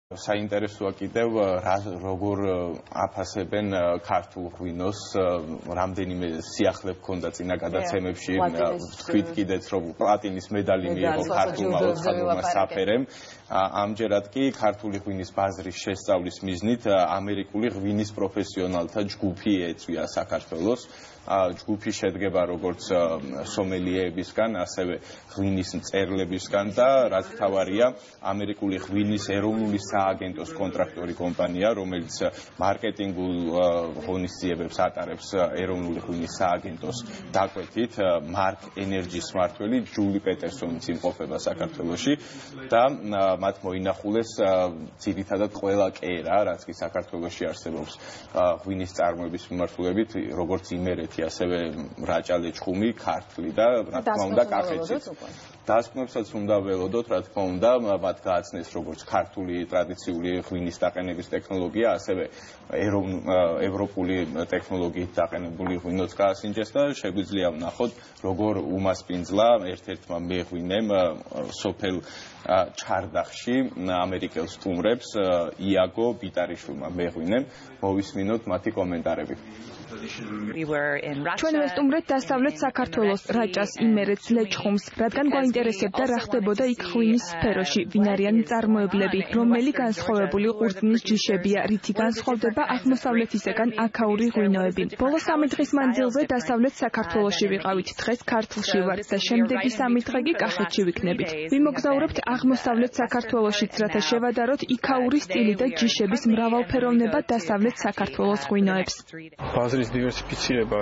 საინტერესოა კიდევ როგორ აფასებენ ქართულ ღვინოს, რამდენიმე სიახლე ჰქონდა წინა გადაცემებში, თქვით კიდეც რომ პლატინის მედალი მიიღო ქართულმა ოცხადურმა საფერემ. ამჯერად კი ქართული ღვინის ბაზრის შესწავლის მიზნით ამერიკული ღვინის პროფესიონალთა ჯგუფი ეწვია საქართველოს. ჯგუფი შედგება როგორც სომელიეებისგან, ასევე ღვინის მწერლებისგან და რაც თავარია, ამერიკული ღვინის ეროვნული სააგენტოს კონტრაქტორი კომპანია, რომელიც მარკეტინგულ ღონისძიებებს ატარებს ეროვნული ღვინის სააგენტოს დაკვეთით, მარკ ენერჯის მმართველი ჯული პეტერსონიც იმყოფება საქართველოში და მათ მოინახულეს ძირითადად ყველა კერა, რაც კი საქართველოში არსებობს ღვინის წარმოების მიმართულებით, როგორც იმერეთი, ასევე რაჭა-ლეჩხუმი, ქართლი და რა თქმა უნდა კახეთიც. დასკვნებსაც უნდა ველოდოთ, რა თქმა უნდა, მათ გააცნეს როგორც ქართული ტრადიციული ღვინის დაყენების ტექნოლოგია, ასევე ევროპული ტექნოლოგიით დაყენებული ღვინოც გაასინჯეს და შეგვიძლია ვნახოთ, როგორ უმასპინძლა ერთ-ერთმა მეღვინემ სოფელ ჩარდახში ამერიკელ სტუმრებს იაგო ბიტარიშვილმა მეღვინემ. მოვისმინოთ მათი კომენტარები. ჩვენ ვესტუმრეთ დასავლეთ საქართველოს, რაჭას, იმერეთს, ლეჩხუმს, რადგან გვაინტერესებდა რა ხდებოდა იქ ღვინის სფეროში, ვინ არიან მწარმოებლები, რომელი განსხვავებული ყურძნის ჯიშებია, რითი განსხვავდება აღმოსავლეთისაგან აქაური ღვინოები. ბოლო 3 დღის მანძილზე დასავლეთ საქართველოში ვიყავით, დღეს ქართლში ვართ და შემდეგი 3 დღე კი კახეთში ვიქნებით. ვიმოგზაურებთ აღმოსავლეთ საქართველოშიც, რათა შევადაროთ იქაური სტილი და ჯიშების მრავალფეროვნება დასავლეთ საქართველოს ღვინოებს. ბაზრის დივერსიფიცირება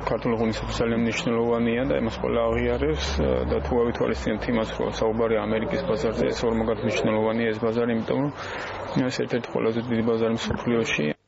ქართული ღვინისათვის ძალიან მნიშვნელოვანია და იმას ყველა აღიარებს და თუ ავითვალისწინებთ იმას, რომ საუბარია ამერიკის ბაზარზე, ეს ორმაგად მნიშვნელოვანია ეს ბაზარი, იმიტომ რომ ეს ერთ-ერთი ყველაზე დიდი ბაზარი მსოფლიოში.